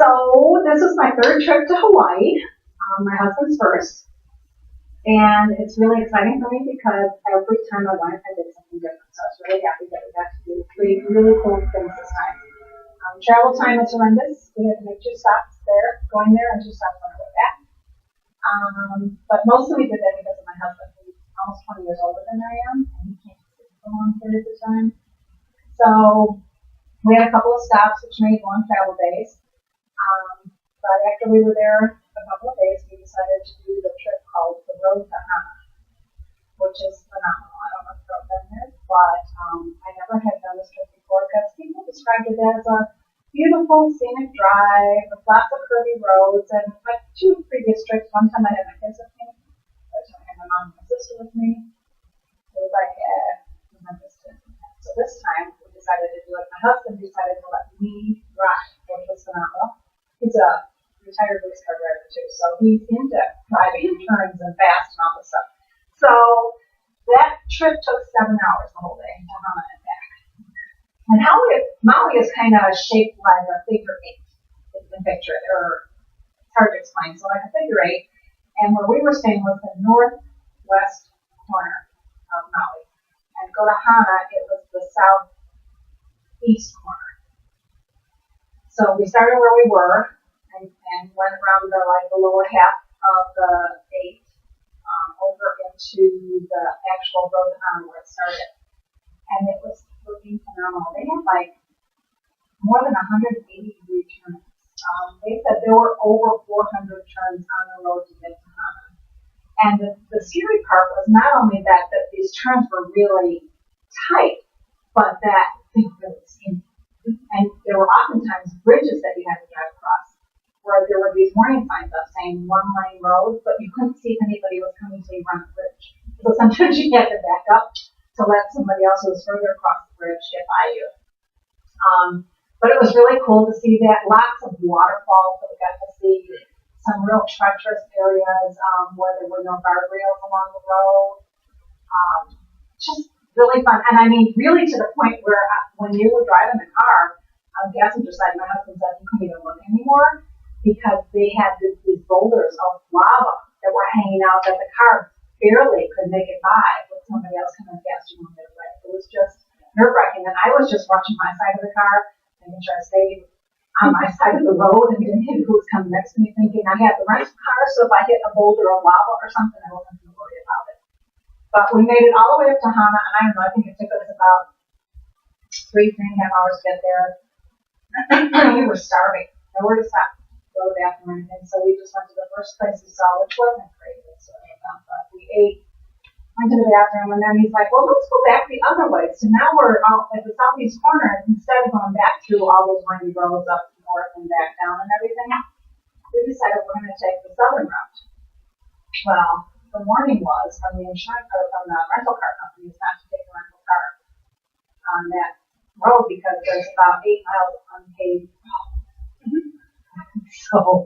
So this was my third trip to Hawaii, my husband's first. And it's really exciting for me because every time I went, I did something different. So I was really happy that we got to do three really cool things this time. Travel time was horrendous. We had to make 2 stops there, going there, and 2 stops on the way back. But mostly we did that because of my husband. He's almost 20 years older than I am, and he can't sit for long periods of time. So we had a couple of stops, which made long travel days. But after we were there a couple of days, we decided to do the trip called the Road to Hana, which is phenomenal. I don't know if you've been there, but I never had done this trip before because people described it as a beautiful scenic drive with lots of curvy roads. And like 2 previous trips, one time I had my kids with me, the other time I had my mom and my sister with me. It was like, I'm just doing that. So this time we decided to do it. My husband decided to let me drive, which was phenomenal. He's a retired race car driver too, so he's into driving and turns and fast and all this stuff. So that trip took 7 hours the whole day to Hana and back. And Maui is kind of shaped like a figure 8, if you can picture it, or it's hard to explain. So like a figure 8, and where we were staying was the northwest corner of Maui. And go to Hana, it was the southeast corner. So we started where we were and went around the lower half of the 8 over into the actual road to Hana where it started. And it was looking phenomenal. They had like more than 180-degree turns. They said there were over 400 turns on the road to get to Hana. And the scary part was not only that these turns were really tight, but that they were really steamy. And there were oftentimes bridges that you had to drive across, where there were these warning signs up saying 1-lane road, but you couldn't see if anybody was coming until you run the bridge. So sometimes you had to back up to let somebody else who was further across the bridge get by you. But it was really cool to see that. Lots of waterfalls that we got to see, some real treacherous areas where there were no guardrails along the road. Just really fun. And I mean, really to the point where when you were driving the car, on the passenger side, my husband said he couldn't even look anymore because they had these boulders of lava that were hanging out that the car barely could make it by with somebody else coming past you on their way. It was just nerve-wracking. And I was just watching my side of the car, making sure I stayed on my side of the road and didn't hit who was coming next to me, thinking I had the rental car, so if I hit a boulder of lava or something, I wasn't going to worry about it. But we made it all the way up to Hana, and I don't know, I think it took us about 3.5 hours to get there. We were starving. Nowhere to stop, go to the bathroom or anything, so we just went to the first place we saw, which wasn't great. But we ate, went to the bathroom, and then he's like, well, let's go back the other way. So now we're out at the southeast corner, instead of going back through all those windy roads up north and back down and everything, we decided we're going to take the southern route. Well, the warning was from the insurance or from the rental car companies not to take a rental car on that road because there's about 8 miles of unpaved road. So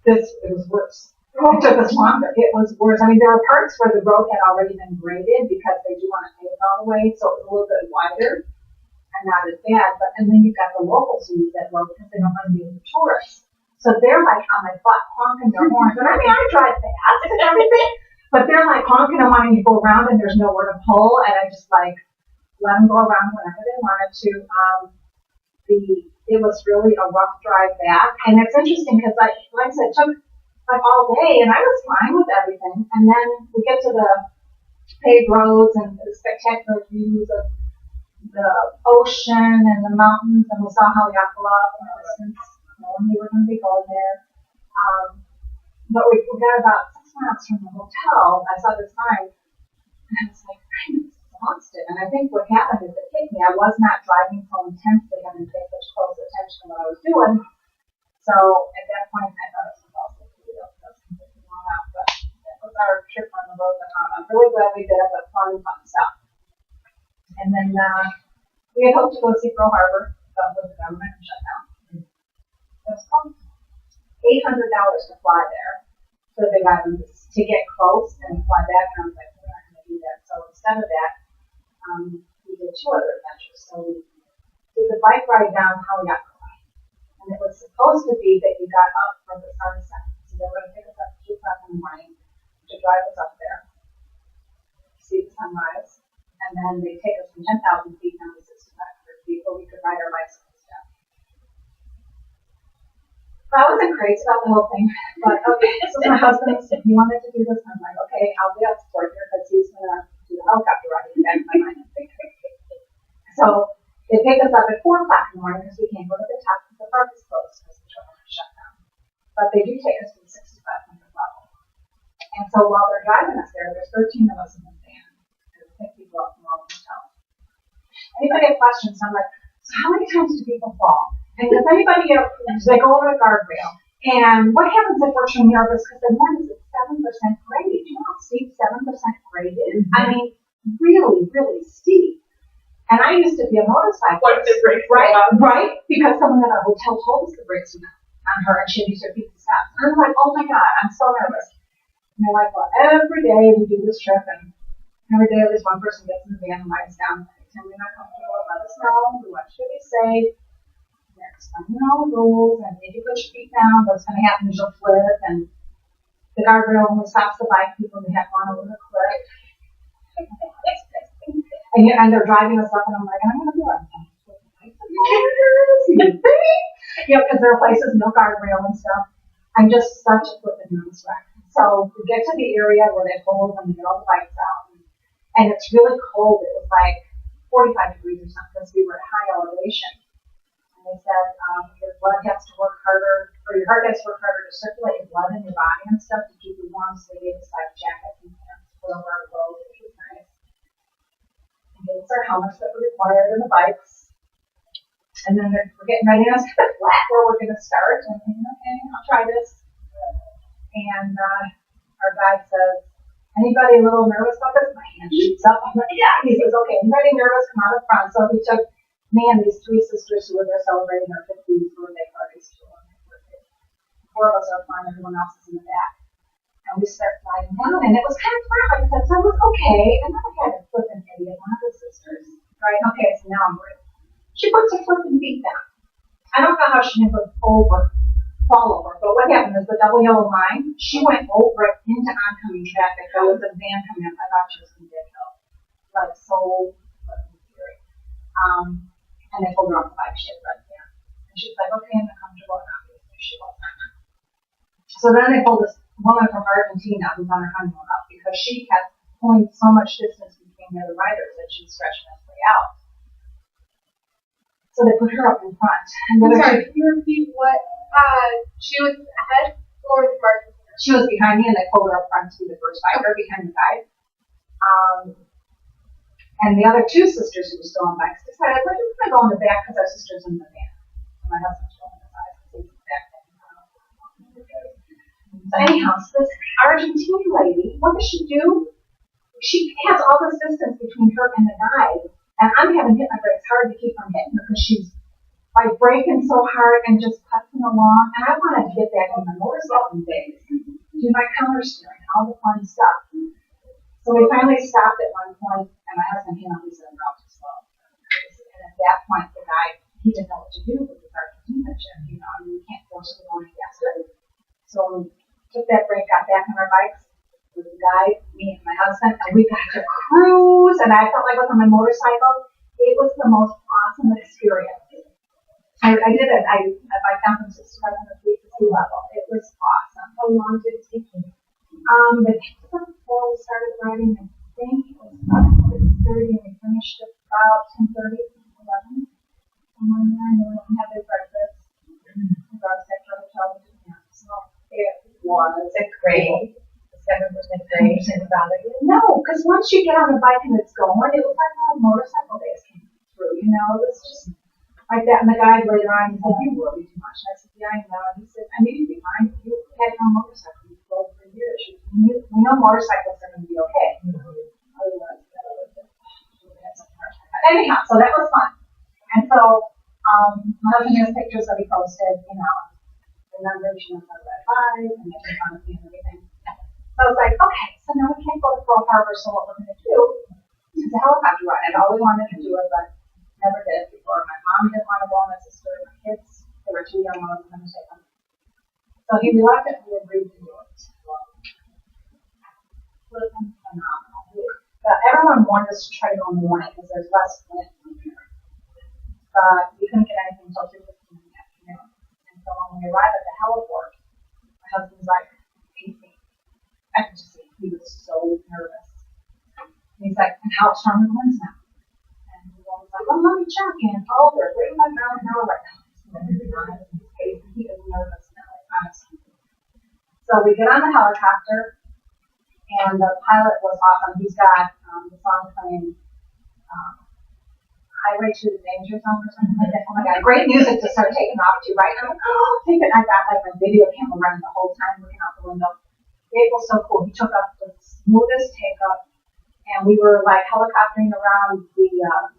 it was worse. It took us longer. It was worse. I mean, there were parts where the road had already been graded because they do want to pave it all the way, so it was a little bit wider and not as bad. But and then you've got the locals who use that road because they don't want to be with the tourists. So they're like on my butt honking their horns. And I mean, I drive fast and everything, but they're like honking and wanting to go around and there's nowhere to pull. And I just like let them go around whenever they wanted to. It was really a rough drive back. And it's interesting because like I said, it took like all day and I was fine with everything. And then we get to the paved roads and the spectacular views of the ocean and the mountains. And we saw Haleakala in the distance. We were going to be going there. But we got about 6 miles from the hotel. I saw the sign, and I was like, I'm exhausted. And I think what happened is it hit me. I was not driving so intensely and didn't pay such close attention to what I was doing. So at that point, I thought it was also completely blown out. But that was our trip on the road to Hana. I'm really glad we did it, but fun stuff. And then we had hoped to go see Pearl Harbor, but with the government shut down. It was called $800 to fly there to the Big Island to get close and fly back. And I was like, we're not going to do that. So instead of that, we did 2 other adventures. So we did the bike ride down Haleakala. And And it was supposed to be that you got up for the sunset. So they were going to pick us up at 2 o'clock in the morning to drive us up there, see the sunrise, and then they take us from 10,000 feet down to 6,500 feet where we could ride our bicycles down. I wasn't crazy about the whole thing, but okay, this was my husband. If he wanted to do this, I'm like, okay, I'll be on support here because he's going to do the helicopter riding back in my mind. So they take us up at 4 o'clock in the morning because we can't go to the top because the park is closed because the trail is shut down. But they do take us to the 6,500 level. And so while they're driving us there, there's 13 of us in the van. There's 50 people up from all the hotels. Anybody have questions? I'm like, so how many times do people fall? And does anybody ever, they go over the guardrail? And what happens if we're too nervous? Because the one is at 7% grade. Do you know how steep 7% grade is? Mm-hmm. I mean, really, really steep. And I used to be a motorcyclist. What if the brakes right? Right? Because someone at our hotel told us the brakes were on her and she had to use her feet to stop. And I'm like, oh my God, I'm so nervous. And they're like, well, every day we do this trip and every day at least one person gets in the van and lies down. And we're not comfortable, let us know. We want you to be safe. They're explaining all the rules, and if you put your feet down, what's going to happen is you'll flip, and the guardrail only stops the bike people and they have gone over the cliff. And they're driving us up, and I'm like, I'm going to do it. Because there are places, no guardrail and stuff. I'm just such a flippin' nervous wreck. So we get to the area where they hold and they get all the bikes out, and it's really cold. It was like 45 degrees or something because we were at high elevation. They said your blood has to work harder, or your heart has to work harder to circulate your blood in your body and stuff to keep you warm. So they gave us like jackets and pants to put over our clothes, which was nice. And gave us our helmets that were required in the bikes. And then we're getting ready. And I was kind of flat where we're going to start. And I'm thinking, okay, I'll try this. And our guide says, anybody a little nervous about this? My hand shoots up. I'm like, yeah. He says, okay, anybody nervous? Come out up front. So he took me and these 3 sisters who were there celebrating their 50th birthday parties. 4 of us are flying, everyone else is in the back. And we start flying down, and it was kind of fun. Like I said, so it was okay. And then I had a flippin' idiot, one of the sisters. Right? Okay, so now I'm ready. She puts her flippin' feet down. I don't know how she didn't fall over. But what happened is the double yellow line, she went over it into oncoming traffic. There was a van coming up. I thought she was going to get killed. Like, so flippin' scary. And they pulled her off the bike. She had red hair. And she was like, okay, I'm comfortable. And obviously she wasn't. So then they pulled this woman from Argentina who's on her honeymoon up because she kept pulling so much distance between the other riders that she was stretching us way out. So they put her up in front. And sorry, can you repeat what? She was ahead or the Argentina? She was behind me and they pulled her up front to be the first rider behind the guide. And the other 2 sisters who were still on bikes decided, we're just going to go in the back because our sister's in the van. And my husband's still in the side because he's in the back. So anyhow, so this Argentine lady, what does she do? She has all this distance between her and the guide. And I'm having hit my brakes hard to keep from hitting her because she's like braking so hard and just puffing along. And I wanted to get back in my motorcycle days, do my counter steering, all the fun stuff. So we finally stopped at one point, and my husband came up and said, "We're too slow." And at that point, the guy, he didn't know what to do with his Argentina chip. You know, you can't force it going faster. So we took that break, got back on our bikes with the guy, me and my husband, and we got to cruise. And I felt like I was on my motorcycle. It was the most awesome experience. I did it. I biked down from 6,500 feet to sea level. It was awesome. How long did it take you? They picked us up before we started riding. I think it was about 6:30, and we finished at about 10:30, 11. Somewhere in there, and then we had their breakfast. We got back to our hotel to do that. So it was great. 7% grade didn't bother you? No, because once you get on the bike and it's going, it was like how motorcycle days came through. You know, it was just like that. And the guy later on, he said, "You worry too much." And I said, "Yeah, I know." And he said, "I need to be fine. You had your own motorcycle. You've rode for years. We know motorcycles are going to be okay." Otherwise, anyhow, so that was fun. And so, my husband has pictures that he posted, you know, the numbers, you know, that 5, and making fun of me and everything. So I was like, okay, so now we can't go to Pearl Harbor, so what we're going to do is a helicopter ride. I'd always wanted to do it, but never did before. My mom didn't want to go, my sister, my kids, they were too young, I wasn't going to take them. So he reluctantly agreed to do it. It was phenomenal. Everyone wanted us to try to go in the morning because there's less wind from here. But we couldn't get anything until 2:15 in the afternoon. And so when we arrived at the heliport, my husband's like 18. I could just see he was so nervous. And he's like, and how strong are the winds now? And the woman was like, well, let me check. And they're 35 miles an hour right now. He is nervous now, honestly. So we get on the helicopter, and the pilot was awesome. He's got the song playing Highway to the Danger Zone or something like that. Oh my God, great music to start taking off to, right? I'm like, oh, take it. I got like my video camera running the whole time looking out the window. It was so cool. He took up the smoothest takeoff, and we were like helicoptering around the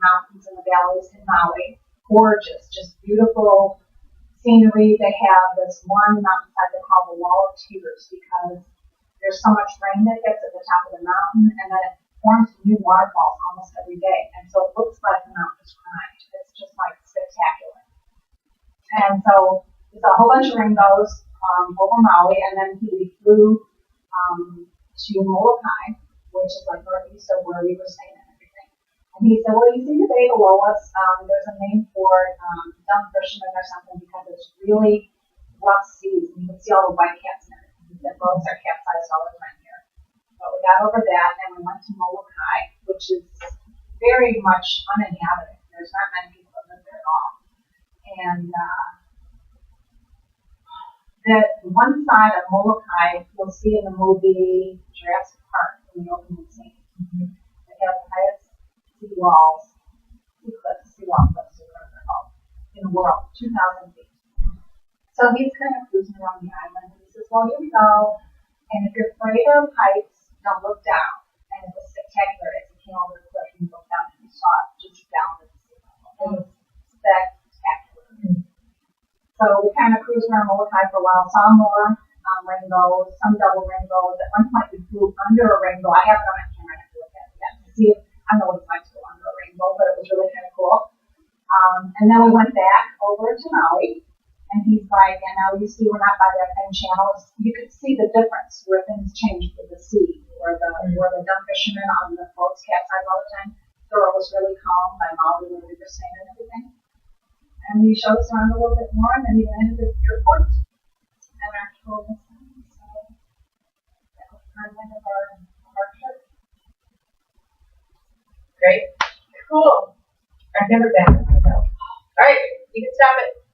mountains and the valleys in Maui. Gorgeous, just beautiful scenery. They have this one mountainside they call the Wall of Tears because there's so much rain that gets at the top of the mountain, and then it forms new waterfalls almost every day. And so it looks like the mountain is crying. It's just like spectacular. And so we saw a whole bunch of rainbows over Maui, and then we flew to Molokai, which is like northeast of where we were staying and everything. And he said, well, you see the bay below us, there's a name for it, dumb fishermen or something, because it's really rough seas, and you can see all the white caps in it. He said, boats are capsized all the time here. But we got over that, and we went to Molokai, which is very much uninhabited. There's not many people that live there at all. And the one side of Molokai, you'll see in the movie Jurassic Park, in the opening scene. Mm-hmm. It has the highest seawall cliffs, whatever they're called, in the world, 2,000 feet. So he's kind of cruising around the island, and he says, well, here we go, and if you're afraid of heights, don't look down. And it was spectacular. As he came over the cliff, and he looked down, and he saw it just down at the sea level. It was spectacular. Mm-hmm. So we kind of cruised around Molokai for a while, saw more rainbows, some double rainbows. At one point, we flew under a rainbow. I have it on my camera. I have to look at it yet to see if I know what it's like to go under a rainbow, but it was really kind of cool. And then we went back over to Maui, and he's like, and now you see we're not by that same channel. You could see the difference where things change with the sea, where the dumb fishermen on the boats capsize all the time. Dora was really calm by Maui when we were staying and everything. And he showed us around a little bit more, and then we landed at the airport. And our tour was done. So that was kind of our trip. Great. Cool. I've never been. I want to go. All right, you can stop it.